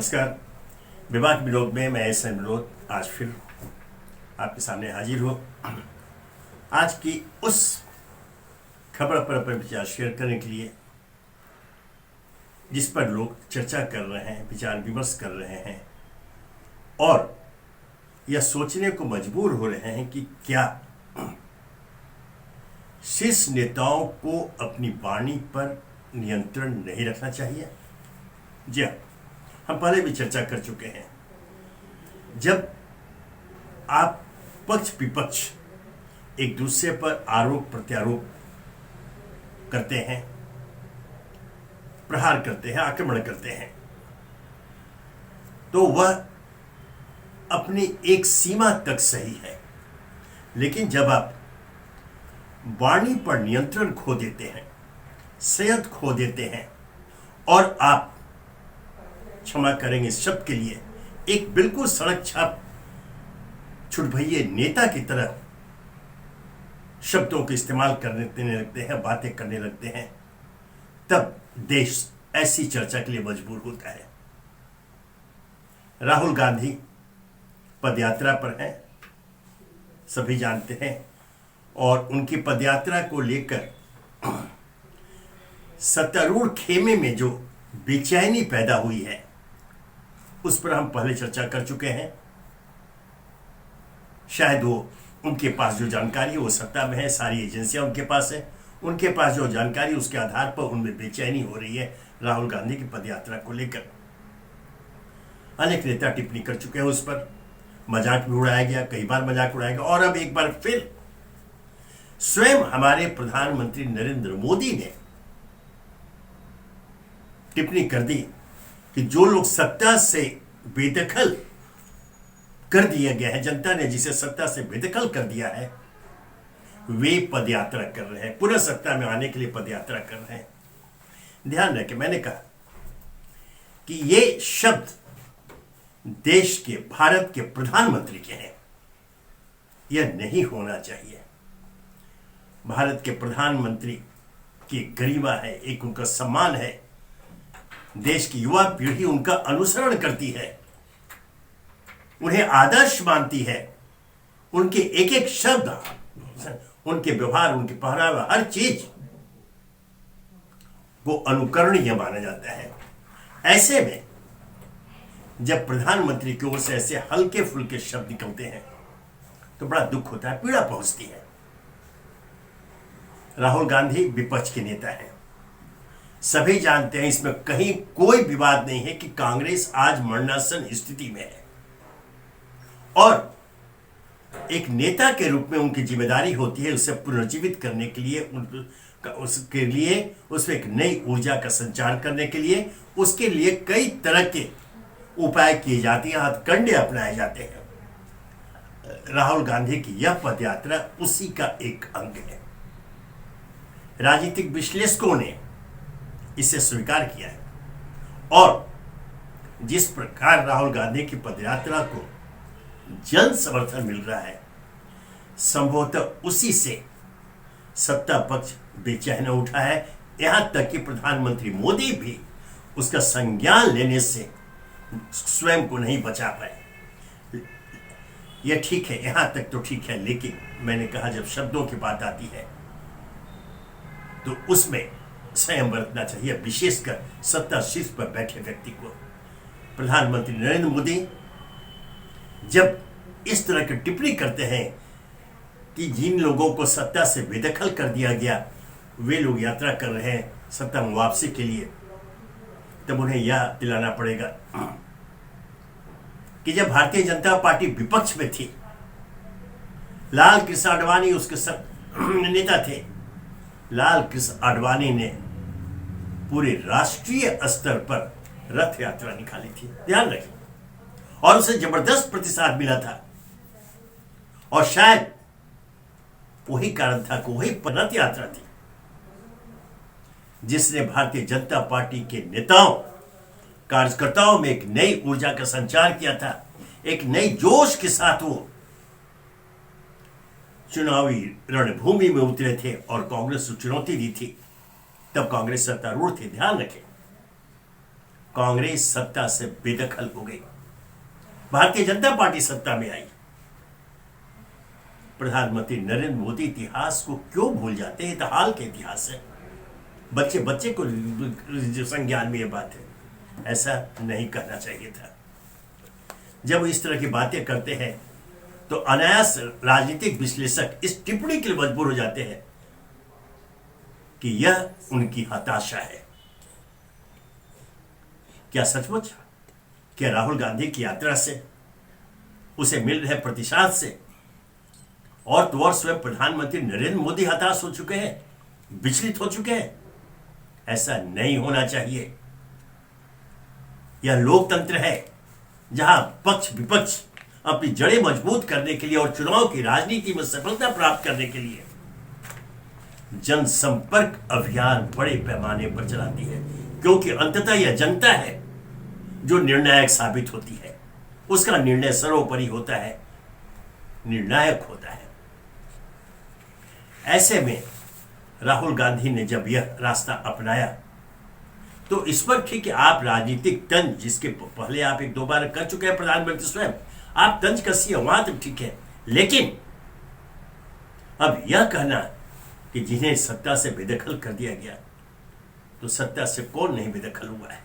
नमस्कार। विवाद विनोद में मैं एस एन विनोद आज फिर आपके सामने हाजिर हूँ। आज की उस खबर पर अपने विचार शेयर करने के लिए जिस पर लोग चर्चा कर रहे हैं, विचार विमर्श कर रहे हैं और यह सोचने को मजबूर हो रहे हैं कि क्या शीर्ष नेताओं को अपनी वाणी पर नियंत्रण नहीं रखना चाहिए। जी हाँ, हम पहले भी चर्चा कर चुके हैं। जब आप पक्ष विपक्ष एक दूसरे पर आरोप प्रत्यारोप करते हैं, प्रहार करते हैं, आक्रमण करते हैं, तो वह अपनी एक सीमा तक सही है। लेकिन जब आप वाणी पर नियंत्रण खो देते हैं, संयत खो देते हैं और आप क्षमा करेंगे इस शब्द के लिए एक बिल्कुल सड़क छाप छुटभइये नेता की तरह शब्दों का इस्तेमाल करने लगते हैं, बातें करने लगते हैं, तब देश ऐसी चर्चा के लिए मजबूर होता है। राहुल गांधी पदयात्रा पर हैं, सभी जानते हैं, और उनकी पदयात्रा को लेकर सत्तारूढ़ खेमे में जो बेचैनी पैदा हुई है उस पर हम पहले चर्चा कर चुके हैं। शायद वो उनके पास जो जानकारी है वो सत्ता में है, सारी एजेंसियां उनके पास है, उनके पास जो जानकारी उसके आधार पर उनमें बेचैनी हो रही है राहुल गांधी की पदयात्रा को लेकर। अनेक नेता टिप्पणी कर चुके हैं, उस पर मजाक भी उड़ाया गया, कई बार मजाक उड़ाया गया और अब एक बार फिर स्वयं हमारे प्रधानमंत्री नरेंद्र मोदी ने टिप्पणी कर दी कि जो लोग सत्ता से बेदखल कर दिया गया है, जनता ने जिसे सत्ता से बेदखल कर दिया है, वे पदयात्रा कर रहे हैं, पुनः सत्ता में आने के लिए पदयात्रा कर रहे हैं। ध्यान रखें, मैंने कहा कि ये शब्द देश के, भारत के प्रधानमंत्री के हैं। यह नहीं होना चाहिए। भारत के प्रधानमंत्री की गरिमा है, एक उनका सम्मान है, देश की युवा पीढ़ी उनका अनुसरण करती है, उन्हें आदर्श मानती है, उनके एक एक शब्द, उनके व्यवहार, उनके पहनावा, हर चीज को अनुकरणीय माना जाता है। ऐसे में जब प्रधानमंत्री की ओर से ऐसे हल्के फुल्के शब्द निकलते हैं तो बड़ा दुख होता है, पीड़ा पहुंचती है। राहुल गांधी विपक्ष के नेता हैं, सभी जानते हैं, इसमें कहीं कोई विवाद नहीं है कि कांग्रेस आज मरणासन स्थिति में है और एक नेता के रूप में उनकी जिम्मेदारी होती है उसे पुनर्जीवित करने के लिए, उसके लिए उसमें एक नई ऊर्जा का संचार करने के लिए, उसके लिए कई तरह के उपाय किए जाते हैं, हथकंडे अपनाए जाते हैं। राहुल गांधी की यह पदयात्रा उसी का एक अंग है। राजनीतिक विश्लेषकों ने इसे स्वीकार किया है और जिस प्रकार राहुल गांधी की पदयात्रा को जन समर्थन मिल रहा है, संभवतः उसी से सत्ता पक्ष बेचैन उठा है। यहां तक कि प्रधानमंत्री मोदी भी उसका संज्ञान लेने से स्वयं को नहीं बचा पाए। यह ठीक है, यहां तक तो ठीक है, लेकिन मैंने कहा जब शब्दों की बात आती है तो उसमें संयम बरतना चाहिए, विशेषकर सत्ता शीर्ष पर बैठे व्यक्ति को। प्रधानमंत्री नरेंद्र मोदी जब इस तरह की टिप्पणी करते हैं कि जिन लोगों को सत्ता से बेदखल कर दिया गया वे लोग यात्रा कर रहे हैं सत्ता में वापसी के लिए, तब उन्हें यह दिलाना पड़ेगा कि जब भारतीय जनता पार्टी विपक्ष में थी, लाल कृष्ण आडवाणी उसके नेता थे, लाल कृष्ण आडवाणी ने पूरे राष्ट्रीय स्तर पर रथ यात्रा निकाली थी, ध्यान रखें, और उसे जबरदस्त प्रतिसाद मिला था और शायद वही कारण था कि वही रथ यात्रा थी जिसने भारतीय जनता पार्टी के नेताओं, कार्यकर्ताओं में एक नई ऊर्जा का संचार किया था, एक नई जोश के साथ वो चुनावी रणभूमि में उतरे थे और कांग्रेस को चुनौती दी थी। तब कांग्रेस सत्तारूढ़ थे, ध्यान रखें। कांग्रेस सत्ता से बेदखल हो गई, भारतीय जनता पार्टी सत्ता में आई। प्रधानमंत्री नरेंद्र मोदी इतिहास को क्यों भूल जाते हैं? तो हाल के इतिहास है, बच्चे बच्चे को जो संज्ञान में ये बात है, ऐसा नहीं करना चाहिए था। जब इस तरह की बातें करते हैं तो अनायास राजनीतिक विश्लेषक इस टिप्पणी के लिए मजबूर हो जाते हैं कि यह उनकी हताशा है। क्या सचमुच क्या राहुल गांधी की यात्रा से उसे मिल रहे प्रतिसाद से और तो और स्वयं प्रधानमंत्री नरेंद्र मोदी हताश हो चुके हैं, विचलित हो चुके हैं? ऐसा नहीं होना चाहिए। यह लोकतंत्र है जहां पक्ष विपक्ष अपनी जड़ें मजबूत करने के लिए और चुनाव की राजनीति में सफलता प्राप्त करने के लिए जनसंपर्क अभियान बड़े पैमाने पर चलाती है, क्योंकि अंततः यह जनता है जो निर्णायक साबित होती है। उसका निर्णय सर्वोपरि होता है, निर्णायक होता है। ऐसे में राहुल गांधी ने जब यह रास्ता अपनाया तो इस पर ठीक है, आप राजनीतिक तंज जिसके पहले आप एक दो बार कर चुके हैं प्रधानमंत्री स्वयं, आप तंज कसिए, वहां तक ठीक है। लेकिन अब यह कहना कि जिन्हें सत्ता से बेदखल कर दिया गया, तो सत्ता से कौन नहीं बेदखल हुआ है?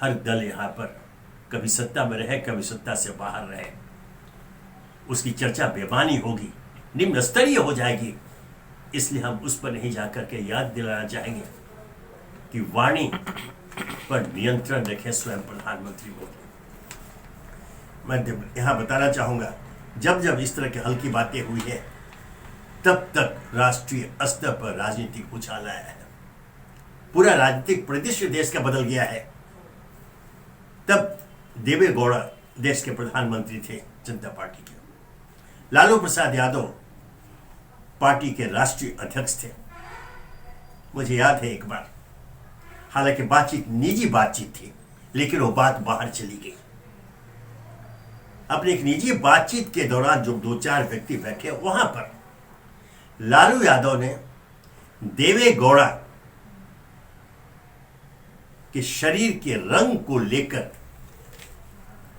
हर दल यहां पर कभी सत्ता में रहे, कभी सत्ता से बाहर रहे, उसकी चर्चा बेमानी होगी, निम्न स्तरीय हो जाएगी। इसलिए हम उस पर नहीं जाकर के याद दिलाना चाहेंगे कि वाणी पर नियंत्रण रखें स्वयं प्रधानमंत्री मोदी। मैं यहां बताना चाहूंगा, जब जब इस तरह की हल्की बातें हुई है तब तक राष्ट्रीय स्तर पर राजनीतिक उछाल आया है, पूरा राजनीतिक परिदृश्य देश का बदल गया है। तब देवे गौड़ा देश के प्रधानमंत्री थे जनता पार्टी के, लालू प्रसाद यादव पार्टी के राष्ट्रीय अध्यक्ष थे। मुझे याद है एक बार, हालांकि बातचीत निजी बातचीत थी, लेकिन वो बात बाहर चली गई। अपने एक निजी बातचीत के दौरान जो दो चार व्यक्ति बैठे, वहां पर लालू यादव ने देवे गौड़ा के शरीर के रंग को लेकर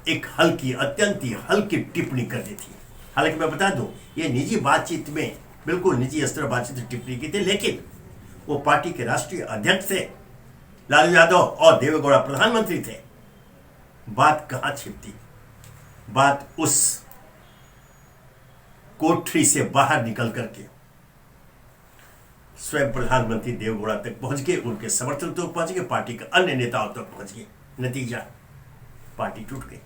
एक हल्की, अत्यंत ही हल्की टिप्पणी कर दी थी। हालांकि मैं बता दूं, ये निजी बातचीत में बिल्कुल निजी स्तर बातचीत टिप्पणी की थी, लेकिन वो पार्टी के राष्ट्रीय अध्यक्ष थे लालू यादव और देवेगौड़ा प्रधानमंत्री थे। बात कहां छिपती? बात उस कोठरी से बाहर निकल करके स्वयं प्रधानमंत्री देवेगौड़ा तक पहुंच गए, उनके समर्थन तक पहुंच गए, पार्टी के अन्य नेताओं तक पहुंच गए। नतीजा, पार्टी टूट गई।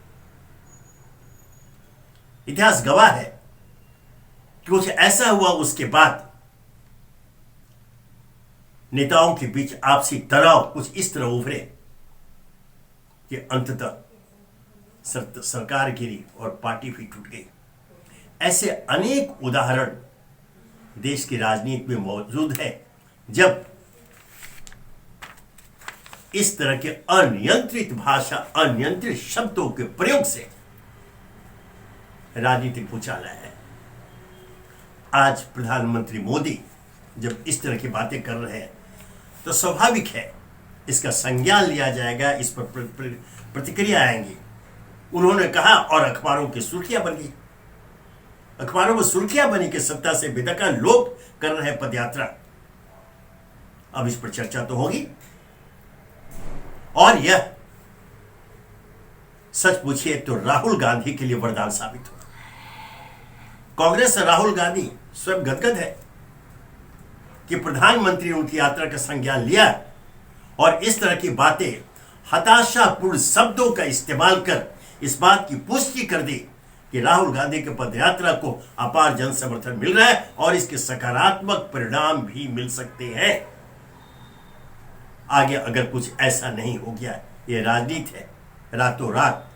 इतिहास गवाह है कि कुछ ऐसा हुआ, उसके बाद नेताओं के बीच आपसी तनाव कुछ इस तरह उभरे कि अंततः सरकार गिरी और पार्टी भी टूट गई। ऐसे अनेक उदाहरण देश की राजनीति में मौजूद है, जब इस तरह के अनियंत्रित भाषा, अनियंत्रित शब्दों के प्रयोग से राजनीतिक उछाल आया है। आज प्रधानमंत्री मोदी जब इस तरह की बातें कर रहे हैं तो स्वाभाविक है इसका संज्ञान लिया जाएगा, इस पर प्रतिक्रिया आएंगी। उन्होंने कहा और अखबारों की सुर्खियां बन गई, अखबारों में सुर्खियां बनी कि सत्ता से बेदखल लोग कर रहे हैं पदयात्रा। अब इस पर चर्चा तो होगी, और यह सच पूछिए तो राहुल गांधी के लिए वरदान साबित होगा। कांग्रेस और राहुल गांधी स्वयं गदगद है कि प्रधानमंत्री उनकी यात्रा का संज्ञान लिया और इस तरह की बातें, हताशापूर्ण शब्दों का इस्तेमाल कर इस बात की पुष्टि कर दी कि राहुल गांधी के पदयात्रा को अपार जन समर्थन मिल रहा है और इसके सकारात्मक परिणाम भी मिल सकते हैं। आगे अगर कुछ ऐसा नहीं हो गया, यह राजनीति है, रातों रात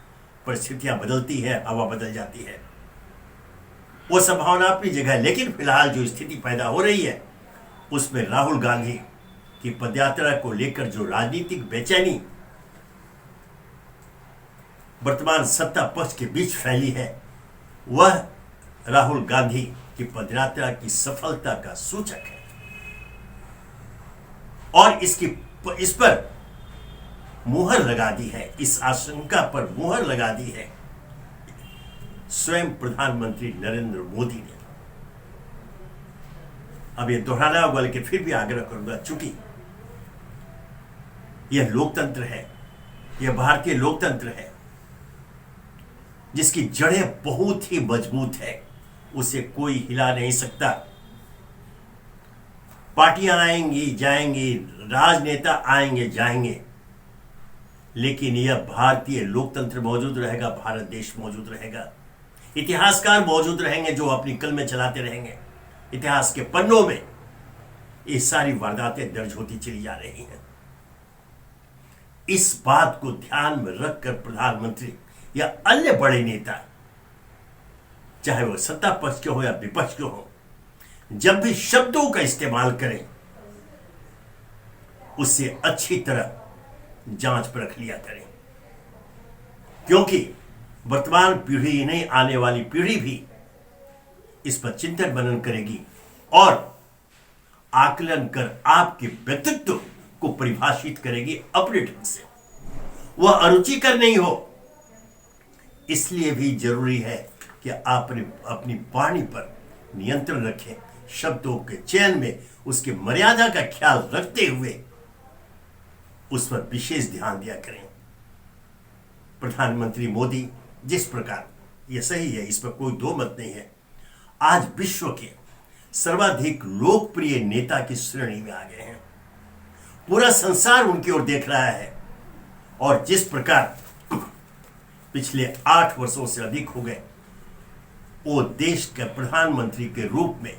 परिस्थितियां बदलती है, हवा बदल जाती है, वो संभावना अपनी जगह है। लेकिन फिलहाल जो स्थिति पैदा हो रही है उसमें राहुल गांधी की पदयात्रा को लेकर जो राजनीतिक बेचैनी वर्तमान सत्ता पक्ष के बीच फैली है, वह राहुल गांधी की पदयात्रा की सफलता का सूचक है। और इसकी इस पर मुहर लगा दी है, इस आशंका पर मुहर लगा दी है स्वयं प्रधानमंत्री नरेंद्र मोदी ने। अब ये दोहराना होगा, लेकिन फिर भी आग्रह करूंगा, चूंकि यह लोकतंत्र है, यह भारतीय लोकतंत्र है जिसकी जड़ें बहुत ही मजबूत है, उसे कोई हिला नहीं सकता। पार्टियां आएंगी जाएंगी, राजनेता आएंगे जाएंगे, लेकिन यह भारतीय लोकतंत्र मौजूद रहेगा, भारत देश मौजूद रहेगा। इतिहासकार मौजूद रहेंगे जो अपनी कलमें चलाते रहेंगे। इतिहास के पन्नों में ये सारी वारदातें दर्ज होती चली जा रही हैं। इस बात को ध्यान में रखकर प्रधानमंत्री या अन्य बड़े नेता, चाहे वो सत्ता पक्ष के हो या विपक्ष के हो, जब भी शब्दों का इस्तेमाल करें उससे अच्छी तरह जांच परख लिया करें, क्योंकि वर्तमान पीढ़ी ही नहीं, आने वाली पीढ़ी भी इस पर चिंतन मनन करेगी और आकलन कर आपके व्यक्तित्व को परिभाषित करेगी अपने ढंग से। वह अरुचिकर नहीं हो, इसलिए भी जरूरी है कि आप अपनी वाणी पर नियंत्रण रखें, शब्दों के चयन में उसकी मर्यादा का ख्याल रखते हुए उस पर विशेष ध्यान दिया करें। प्रधानमंत्री मोदी जिस प्रकार, यह सही है, इस पर कोई दो मत नहीं है, आज विश्व के सर्वाधिक लोकप्रिय नेता की श्रेणी में आ गए हैं। पूरा संसार उनकी ओर देख रहा है और जिस प्रकार पिछले 8 वर्षों से अधिक हो गए वो देश के प्रधानमंत्री के रूप में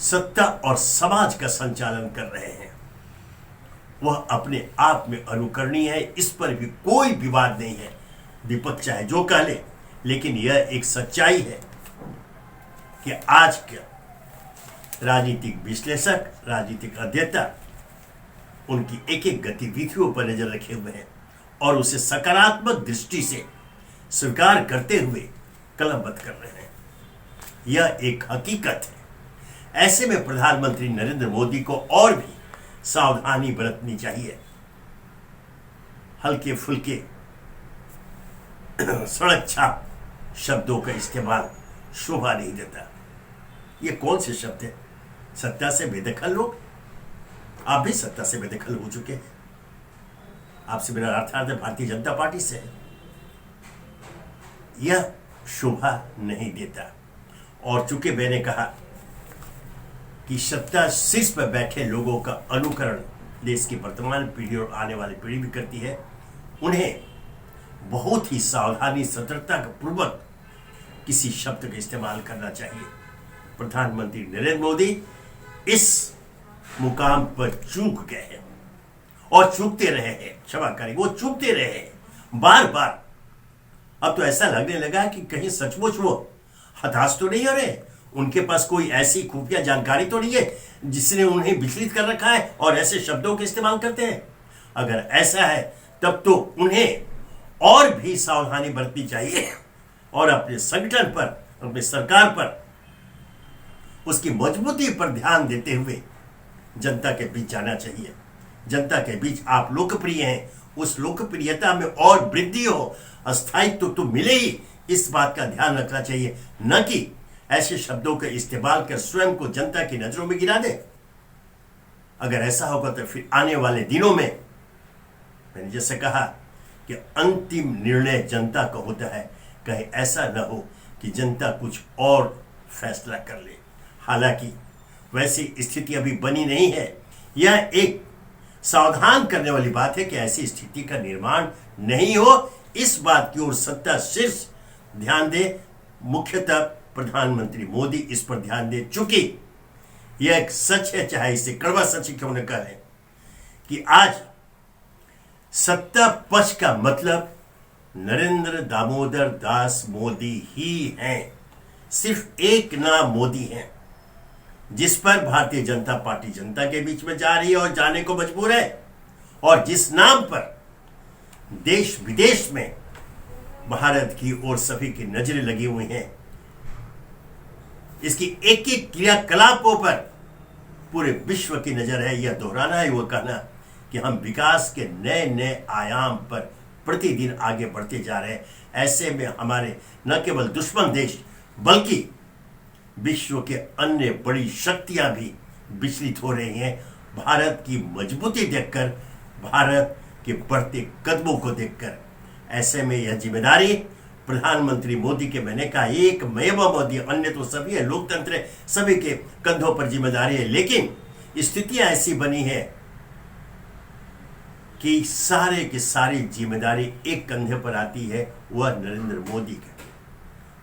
सत्ता और समाज का संचालन कर रहे हैं, वह अपने आप में अनुकरणीय है। इस पर भी कोई विवाद नहीं है, विपक्ष चाहे जो कह ले, लेकिन यह एक सच्चाई है कि आज के राजनीतिक विश्लेषक, राजनीतिक अध्येता उनकी एक एक गतिविधियों पर नजर रखे हुए हैं और उसे सकारात्मक दृष्टि से स्वीकार करते हुए कलमबद्ध कर रहे हैं। यह एक हकीकत है। ऐसे में प्रधानमंत्री नरेंद्र मोदी को और भी सावधानी बरतनी चाहिए। हल्के फुल्के सड़क छाप शब्दों का इस्तेमाल शोभा नहीं देता। ये कौन से शब्द हैं? सत्ता से बेदखल लोग, आप भी सत्ता से बेदखल हो चुके हैं। आपसे मेरा अर्थात भारतीय जनता पार्टी से है। यह शोभा नहीं देता। और चूंकि मैंने कहा कि सत्ता शीर्ष पर बैठे लोगों का अनुकरण देश की वर्तमान पीढ़ी और आने वाली पीढ़ी भी करती है, उन्हें बहुत ही सावधानी, सतर्कता पूर्वक किसी शब्द का इस्तेमाल करना चाहिए। प्रधानमंत्री नरेंद्र मोदी इस मुकाम पर चूक गए हैं और चूकते रहे हैं, क्षमा करें, वो चूकते रहे हैं बार बार। अब तो ऐसा लगने लगा कि कहीं सचमुच वो हताश तो नहीं हो रहे, उनके पास कोई ऐसी खुफिया जानकारी तो नहीं है जिसने उन्हें विचलित कर रखा है और ऐसे शब्दों का इस्तेमाल करते हैं। अगर ऐसा है तब तो उन्हें और भी सावधानी बरतनी चाहिए और अपने संगठन पर, अपनी सरकार पर, उसकी मजबूती पर ध्यान देते हुए जनता के बीच जाना चाहिए। जनता के बीच आप लोकप्रिय हैं, उस लोकप्रियता में और वृद्धि हो, अस्थायित्व तो मिले ही, इस बात का ध्यान रखना चाहिए, न कि ऐसे शब्दों का इस्तेमाल कर स्वयं को जनता की नजरों में गिरा दे। अगर ऐसा होगा तो फिर आने वाले दिनों में, मैंने जैसे कहा कि अंतिम निर्णय जनता का होता है, कहीं ऐसा न हो कि जनता कुछ और फैसला कर ले। हालांकि वैसी स्थिति अभी बनी नहीं है। यह एक सावधान करने वाली बात है कि ऐसी स्थिति का निर्माण नहीं हो, इस बात की ओर सत्ता शीर्ष ध्यान दे, मुख्यतः प्रधानमंत्री मोदी इस पर ध्यान दे। चूंकि यह एक सच है, चाहे इसे कड़वा सच क्यों न कहें, कि आज सत्ता पक्ष का मतलब नरेंद्र दामोदर दास मोदी ही हैं। सिर्फ एक नाम मोदी है जिस पर भारतीय जनता पार्टी जनता के बीच में जा रही है और जाने को मजबूर है, और जिस नाम पर देश विदेश में भारत की ओर सभी की नजरें लगी हुई हैं। इसकी एक एक क्रियाकलापों पर पूरे विश्व की नजर है। यह दोहराना है वो कहना कि हम विकास के नए नए आयाम पर प्रतिदिन आगे बढ़ते जा रहे हैं। ऐसे में हमारे न केवल दुश्मन देश बल्कि विश्व के अन्य बड़ी शक्तियां भी विचलित हो रही हैं भारत की मजबूती देखकर, भारत के बढ़ते कदमों को देखकर। ऐसे में यह जिम्मेदारी प्रधानमंत्री मोदी के, मैंने कहा एक मेवा मोदी, अन्य तो सभी है, लोकतंत्र है, सभी के कंधों पर जिम्मेदारी है। लेकिन स्थितियां ऐसी बनी है कि सारे की सारी जिम्मेदारी एक कंधे पर आती है, वह नरेंद्र मोदी का।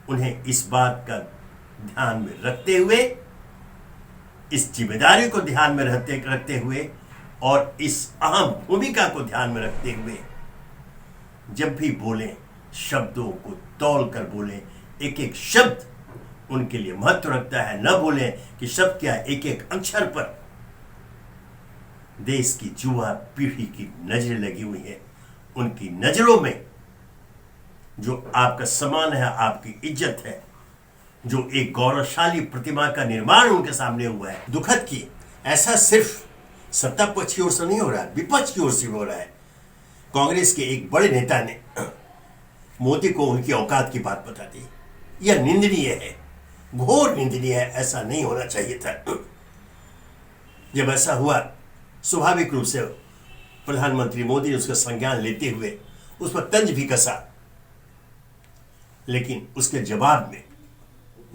उन्हें इस बात का ध्यान में रखते हुए, इस जिम्मेदारी को ध्यान में रखते हुए और इस अहम भूमिका को ध्यान में रखते हुए जब भी बोलें शब्दों को तौल कर बोलें। एक एक शब्द उनके लिए महत्व रखता है। न बोलें कि शब्द क्या, एक एक अक्षर पर देश की युवा पीढ़ी की नजरें लगी हुई है। उनकी नजरों में जो आपका सम्मान है, आपकी इज्जत है, जो एक गौरवशाली प्रतिमा का निर्माण उनके सामने हुआ है। दुखद की ऐसा सिर्फ सत्ता पक्ष की ओर से नहीं हो रहा है, विपक्ष की ओर से हो रहा है। कांग्रेस के एक बड़े नेता ने मोदी को उनकी औकात की बात बता दी। यह निंदनीय है, घोर निंदनीय है, ऐसा नहीं होना चाहिए था। जब ऐसा हुआ, स्वाभाविक रूप से प्रधानमंत्री मोदी ने उसका संज्ञान लेते हुए उस पर तंज भी कसा। लेकिन उसके जवाब में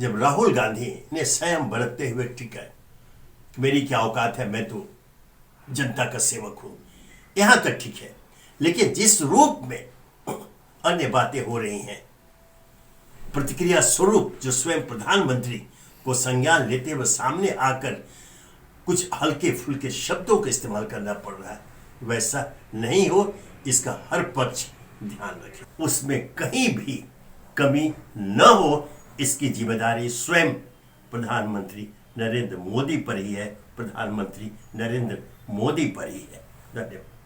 जब राहुल गांधी ने स्वयं बरतते हुए टिका कि मेरी क्या औकात है, मैं तो जनता का सेवक हूं, यहां तक ठीक है। लेकिन जिस रूप में अन्य बातें हो रही हैं, प्रतिक्रिया स्वरूप जो स्वयं प्रधानमंत्री को संज्ञान लेते हुए सामने आकर कुछ हल्के फुल्के शब्दों का इस्तेमाल करना पड़ रहा है, वैसा नहीं हो, इसका हर पक्ष ध्यान रखें, उसमें कहीं भी कमी न हो। इसकी जिम्मेदारी स्वयं प्रधानमंत्री नरेंद्र मोदी पर ही है, प्रधानमंत्री नरेंद्र मोदी पर ही है। धन्यवाद।